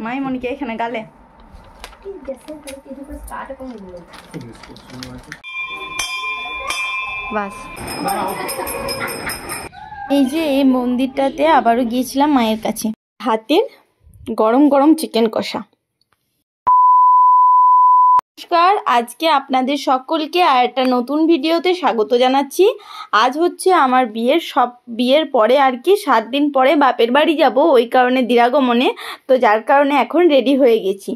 মাই মনিকে এখানে গালে বাস। এই যে এই মন্দিরটাতে আবারও গিয়েছিলাম মায়ের কাছে, হাতের গরম গরম চিকেন কষা। নমস্কার, আজকে আপনাদের সকলকে আর একটা নতুন ভিডিওতে স্বাগত জানাচ্ছি। আজ হচ্ছে আমার বিয়ের পরে আর কি 7 দিন পরে বাপের বাড়ি যাব, ওই কারণে দিরাগমনে, তো যার কারণে এখন রেডি হয়ে গেছি।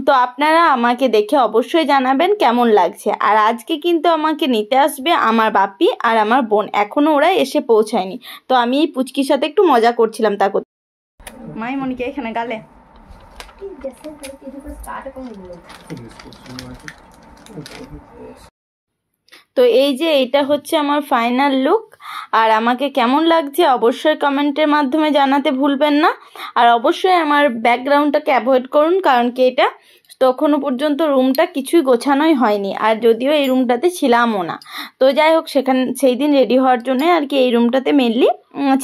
তো আপনারা আমাকে দেখে অবশ্যই জানাবেন কেমন লাগছে। আর আজকে কিন্তু আমাকে নিতে আসবে আমার বাপি আর আমার বোন, এখনও ওরা এসে পৌঁছায়নি। তো আমি এই পুচকির সাথে একটু মজা করছিলাম তা করতে। মাই মনিকে এখানে গালে তো এই যে এটা হচ্ছে আমার ফাইনাল লুক। আর আমাকে কেমন লাগছে অবশ্যই কমেন্টের মাধ্যমে জানাতে ভুলবেন না। আর অবশ্যই আমার ব্যাকগ্রাউন্ডটাকে অ্যাভয়েড করুন, কারণ কি এটা তখনও পর্যন্ত রুমটা কিছুই গোছানোই হয়নি, আর যদিও এই রুমটাতে ছিলামও না। তো যাই হোক, সেই দিন রেডি হওয়ার জন্য আর কি এই রুমটাতে মেনলি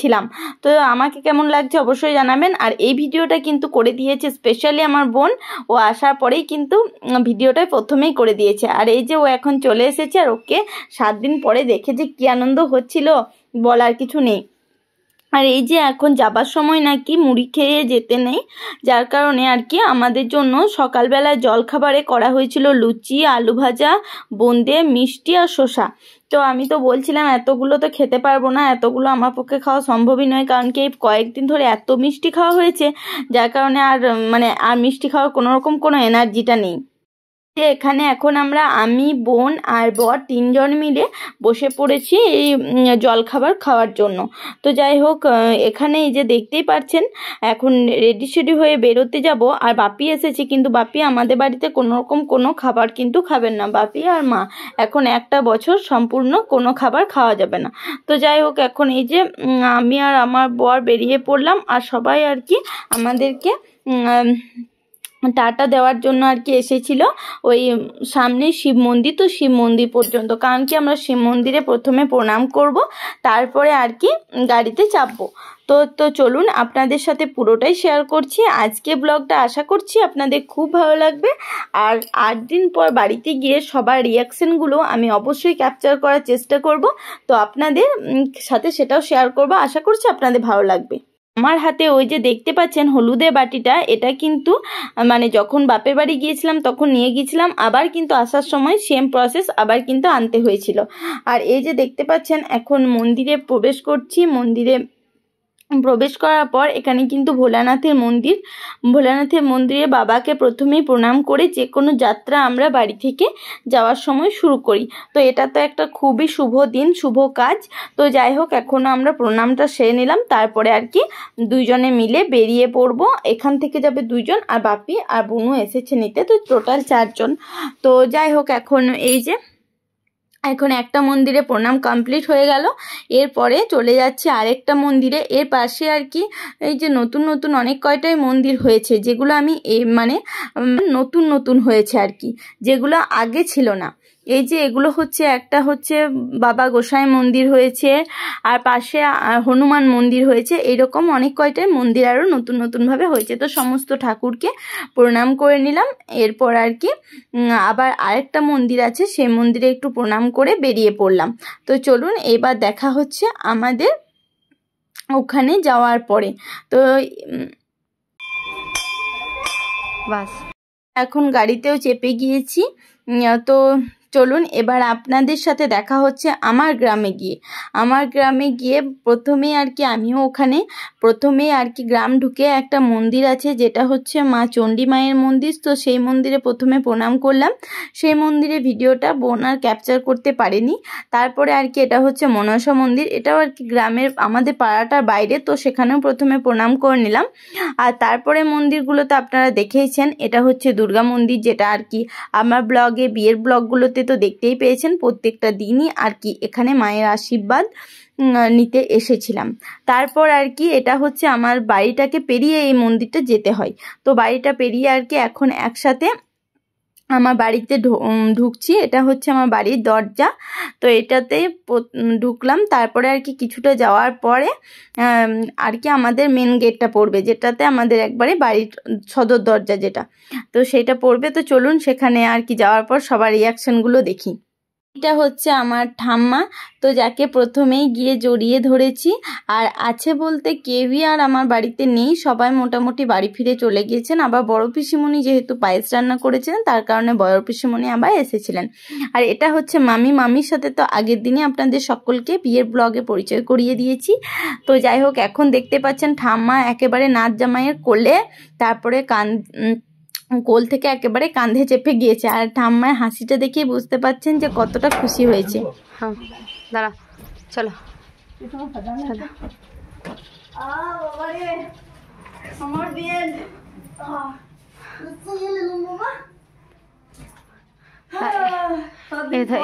ছিলাম। তো আমাকে কেমন লাগছে অবশ্যই জানাবেন। আর এই ভিডিওটা কিন্তু করে দিয়েছে স্পেশালি আমার বোন, ও আসার পরেই কিন্তু ভিডিওটা প্রথমেই করে দিয়েছে। আর এই যে ও এখন চলে এসেছে, আর ওকে 7 দিন পরে দেখে যে কী আনন্দ হচ্ছিল বলার কিছু নেই। আর এই যে এখন যাবার সময় নাকি মুড়ি খেয়ে যেতে নেই, যার কারণে আর কি আমাদের জন্য সকালবেলা জলখাবারে করা হয়েছিল লুচি, আলু ভাজা, বোঁদে, মিষ্টি আর শসা। তো আমি তো বলছিলাম এতগুলো তো খেতে পারবো না, এতগুলো আমার পক্ষে খাওয়া সম্ভবই নয়, কারণ কি কয়েকদিন ধরে এত মিষ্টি খাওয়া হয়েছে, যার কারণে আর মিষ্টি খাওয়ার কোনো এনার্জিটা নেই। এখানে এখন আমি, বোন আর বর 3 জন মিলে বসে পড়েছি এই জলখাবার খাওয়ার জন্য। তো যাই হোক, এখানে এই যে দেখতেই পাচ্ছেন এখন রেডি হয়ে বেরোতে যাব। আর বাপি এসেছে, কিন্তু বাপি আমাদের বাড়িতে কোনো খাবার কিন্তু খাবেন না। বাপি আর মা এখন 1 বছর সম্পূর্ণ কোনো খাবার খাওয়া যাবে না। তো যাই হোক, এখন এই যে আমি আর আমার বর বেরিয়ে পড়লাম, আর সবাই আর কি আমাদেরকে টাটা দেওয়ার জন্য আর কি এসেছিল ওই সামনে শিব মন্দির, তো শিব মন্দির পর্যন্ত, কারণ কি আমরা শিব মন্দিরে প্রথমে প্রণাম করব, তারপরে আর কি গাড়িতে চাপবো। তো চলুন আপনাদের সাথে পুরোটাই শেয়ার করছি আজকে ব্লগটা, আশা করছি আপনাদের খুব ভালো লাগবে। আর 8 দিন পর বাড়িতে গিয়ে সবার রিয়াকশানগুলো আমি অবশ্যই ক্যাপচার করার চেষ্টা করব, তো আপনাদের সাথে সেটাও শেয়ার করব, আশা করছি আপনাদের ভালো লাগবে। আমার হাতে ওই যে দেখতে পাচ্ছেন হলুদের বাটিটা, এটা কিন্তু যখন বাপের বাড়ি গিয়েছিলাম তখন নিয়ে গিয়েছিলাম, আবার কিন্তু আসার সময় সেম প্রসেস আবার কিন্তু আনতে হয়েছিল। আর এই যে দেখতে পাচ্ছেন এখন মন্দিরে প্রবেশ করছি। মন্দিরে প্রবেশ করার পর এখানে কিন্তু ভোলানাথের মন্দিরে বাবাকে প্রথমেই প্রণাম করে যে কোনো যাত্রা আমরা বাড়ি থেকে যাওয়ার সময় শুরু করি। তো এটা তো একটা খুবই শুভ দিন, শুভ কাজ। তো যাই হোক, এখনও আমরা প্রণামটা সেরে নিলাম, তারপরে আর কি 2 জনে মিলে বেরিয়ে পড়ব। এখান থেকে যাবে 2 জন, আর বাপি আর বোনও এসেছে নিতে, তো টোটাল 4 জন। তো যাই হোক, এখন একটা মন্দিরে প্রণাম কমপ্লিট হয়ে গেল, এরপরে চলে যাচ্ছে আরেকটা মন্দিরে। এর পাশে আর কি এই যে নতুন অনেক কয়টাই মন্দির হয়েছে, যেগুলো আমি নতুন হয়েছে আর কি, যেগুলো আগে ছিল না। এই যে এগুলো হচ্ছে, একটা হচ্ছে বাবা গোসাই মন্দির হয়েছে, আর পাশে হনুমান মন্দির হয়েছে, এইরকম অনেক কয়টাই মন্দির আরও নতুনভাবে হয়েছে। তো সমস্ত ঠাকুরকে প্রণাম করে নিলাম। এরপর আর কি আবার আরেকটা মন্দির আছে, সেই মন্দিরে একটু প্রণাম করে বেরিয়ে পড়লাম। তো চলুন এবার দেখা হচ্ছে আমাদের ওখানে যাওয়ার পরে। তো বাস, এখন গাড়িতেও চেপে গিয়েছি। তো চলুন এবার আপনাদের সাথে দেখা হচ্ছে আমার গ্রামে গিয়ে প্রথমেই আর কি আমিও ওখানে আর কি গ্রাম ঢুকে একটা মন্দির আছে, যেটা হচ্ছে মা চণ্ডী মায়ের মন্দির। তো সেই মন্দিরে প্রথমে প্রণাম করলাম। সেই মন্দিরে ভিডিওটা বোন আর ক্যাপচার করতে পারেনি। তারপরে আর কি এটা হচ্ছে মনসা মন্দির, এটাও আর কি গ্রামের আমাদের পাড়াটার বাইরে, তো সেখানেও প্রথমে প্রণাম করে নিলাম। আর তারপরে মন্দিরগুলোতে আপনারা দেখেইছেন, এটা হচ্ছে দুর্গা মন্দির, যেটা আর কি আমার বিয়ের ব্লগগুলোতে তো দেখতেই পেয়েছেন, প্রত্যেকটা দিনই আর কি এখানে মায়ের আশীর্বাদ নিতে এসেছিলাম। তারপর আর কি এটা হচ্ছে আমার বাড়িটাকে পেরিয়ে এই মন্দিরটা যেতে হয়। তো বাড়িটা পেরিয়ে আর কি এখন একসাথে আমার বাড়িতে ঢুকছি। এটা হচ্ছে আমার বাড়ির দরজা। তো এটাতে ঢুকলাম। তারপরে আর কি কিছুটা যাওয়ার পরে আর কি আমাদের মেন গেটটা পড়বে, যেটাতে আমাদের একবারে বাড়ির সদর দরজা যেটা, তো সেইটা পড়বে। তো চলুন সেখানে আর কি যাওয়ার পর সবার রিয়াকশনগুলো দেখি। এটা হচ্ছে আমার ঠাম্মা, তো যাকে প্রথমেই গিয়ে জড়িয়ে ধরেছি। আর আছে বলতে কেউই আর আমার বাড়িতে নেই, সবাই মোটামুটি বাড়ি ফিরে চলে গিয়েছেন। আবার বড় পিসিমণি যেহেতু পায়েস রান্না করেছিলেন, তার কারণে বড় পিসিমণি আবার এসেছিলেন। আর এটা হচ্ছে মামি। মামির সাথে তো আগের দিনে আপনাদের সকলকে বিয়ের ব্লগে পরিচয় করিয়ে দিয়েছি। তো যাই হোক, এখন দেখতে পাচ্ছেন ঠাম্মা একেবারে নাচ জামাইয়ের কোলে, তারপরে কোল থেকে একেবারে কাঁধে চেপে গিয়েছে। আর ঠাম্মার হাসিটা দেখে বুঝতে পাচ্ছেন যে কতটা খুশি হয়েছে। হ্যাঁ দাঁড়া, চলো।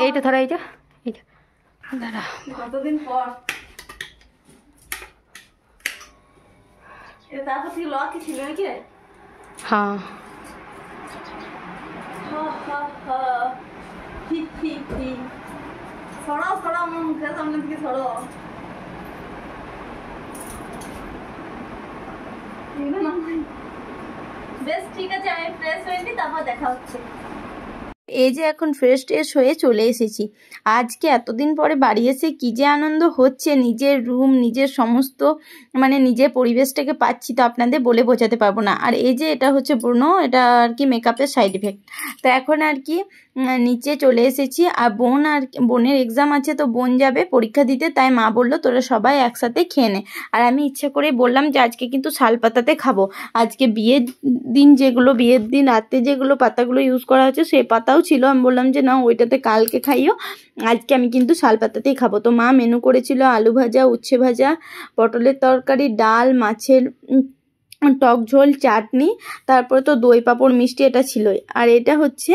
এইটা ধরো, এইটা দাঁড়া, কতদিন পর তারপর থেকে লকি ছিল নাকি? হ্যাঁ ছড়াও ছড়াও আমার মুখের সামনে থেকে ছড়াও। বেশ ঠিক আছে, আমি ফ্রেশ হয়ে নিই, তারপর দেখা হচ্ছে। এই যে এখন ফ্রেশ ট্রেশ হয়ে চলে এসেছি। আজকে এতদিন পরে বাড়ি এসে কী যে আনন্দ হচ্ছে, নিজের রুম, নিজের সমস্ত মানে নিজের পরিবেশটাকে পাচ্ছি, তো আপনাদের বলে বোঝাতে পারবো না। আর এই যে এটা হচ্ছে ব্রুনো, এটা আর কি মেকআপের সাইড ইফেক্ট। তো এখন আর কি নিচে চলে এসেছি। আর বোনের এক্সাম আছে, তো বোন যাবে পরীক্ষা দিতে, তাই মা বললো তোরা সবাই একসাথে খেয়ে নে। আর আমি ইচ্ছা করে বললাম যে আজকে কিন্তু শাল পাতাতে খাবো। আজকে বিয়ের দিন রাতে যেগুলো পাতাগুলো ইউজ করা হচ্ছে সেই পাতাও ছিল। আমি বললাম যে না, ওইটাতে কালকে খাইও, আজকে আমি কিন্তু শাল পাতাতেই খাবো। তো মা মেনু করেছিল আলু ভাজা, উচ্ছে ভাজা, পটলের তরকারি, ডাল, মাছের টক ঝোল, চাটনি, তারপরে তো দই পাঁপড় মিষ্টি, এটা ছিলই। আর এটা হচ্ছে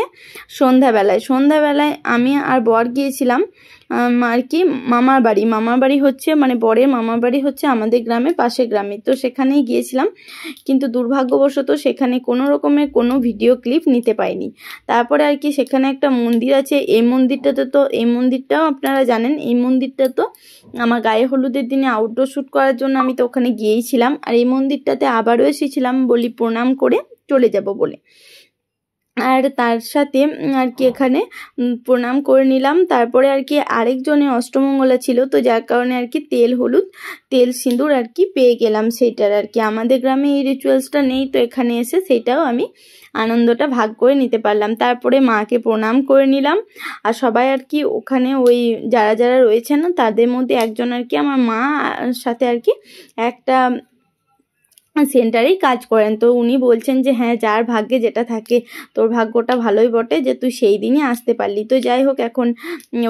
সন্ধ্যাবেলায় আমি আর বর গিয়েছিলাম আর কি মামার বাড়ি হচ্ছে মানে বরের মামার বাড়ি হচ্ছে আমাদের গ্রামে, পাশের গ্রামে। তো সেখানেই গিয়েছিলাম, কিন্তু দুর্ভাগ্যবশত সেখানে কোনো রকমের কোনো ভিডিও ক্লিপ নিতে পাইনি। তারপরে আর কি সেখানে একটা মন্দির আছে, এই মন্দিরটাও আপনারা জানেন। এই মন্দিরটা তো আমার গায়ে হলুদের দিনে আউটডোর শ্যুট করার জন্য আমি তো ওখানে গিয়েছিলাম। আর এই মন্দিরটাতে আবারও এসেছিলাম বলি প্রণাম করে চলে যাব বলে। আর তার সাথে আর কি এখানে প্রণাম করে নিলাম। তারপরে আর কি আরেকজনের অষ্টমঙ্গলা ছিল, তো যার কারণে আর কি তেল সিঁদুর আর কি পেয়ে গেলাম সেইটার। আর কি আমাদের গ্রামে এই রিচুয়ালসটা নেই, তো এখানে এসে সেইটাও আমি আনন্দটা ভাগ করে নিতে পারলাম। তারপরে মাকে প্রণাম করে নিলাম। আর সবাই আর কি ওখানে ওই যারা রয়েছেন তাদের মধ্যে একজন আর কি আমার মা সাথে আর কি একটা সেন্টারেই কাজ করেন। তো উনি বলছেন যে হ্যাঁ, যার ভাগ্যে যেটা থাকে, তোর ভাগ্যটা ভালোই বটে যে তুই সেই দিনই আসতে পারলি। তো যাই হোক, এখন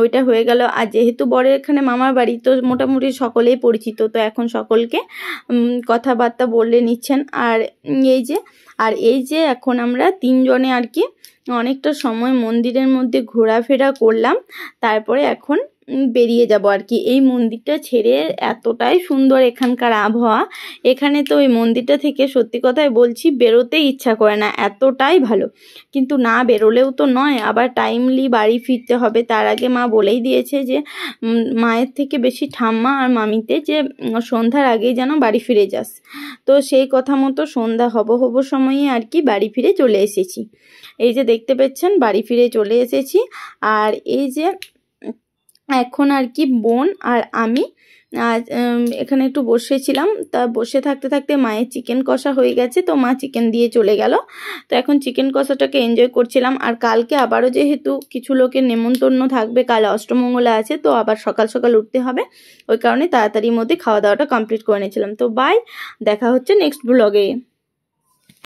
ওইটা হয়ে গেল। আর যেহেতু বরের এখানে মামার বাড়ি, তো মোটামুটি সকলেই পরিচিত, তো এখন সকলকে কথাবার্তা বলে নিচ্ছেন। আর এই যে এখন আমরা তিনজনে আর কি অনেকটা সময় মন্দিরের মধ্যে ঘোরাফেরা করলাম। তারপরে এখন বেরিয়ে যাব আর কি। এই মন্দিরটা ছেড়ে এতটাই সুন্দর এখানকার আবহাওয়া, এখানে তো ওই মন্দিরটা থেকে সত্যি কথাই বলছি বেরোতেই ইচ্ছা করে না, এতটাই ভালো। কিন্তু না বেরোলেও তো নয়, আবার টাইমলি বাড়ি ফিরতে হবে। তার আগে মা বলেই দিয়েছে যে মায়ের থেকে বেশি ঠাম্মা আর মামিতে যে সন্ধ্যার আগেই যেন বাড়ি ফিরে যাস। তো সেই কথা মতো সন্ধ্যা হব সময়ে আর কি বাড়ি ফিরে চলে এসেছি। এই যে দেখতে পাচ্ছেন বাড়ি ফিরে চলে এসেছি। আর এই যে এখন আর কি বোন আর আমি এখানে একটু বসেছিলাম। তা বসে থাকতে থাকতে মায়ের চিকেন কষা হয়ে গেছে, তো মা চিকেন দিয়ে চলে গেল। তো এখন চিকেন কষাটাকে এনজয় করছিলাম। আর কালকে আবারও যেহেতু কিছু লোকের নেমন্তন্ন থাকবে, কাল অষ্টমঙ্গলা আছে, তো আবার সকাল সকাল উঠতে হবে, ওই কারণে তাড়াতাড়ির মধ্যে খাওয়া দাওয়াটা কমপ্লিট করে নিয়েছিলাম। তো বাই, দেখা হচ্ছে নেক্সট ব্লগে।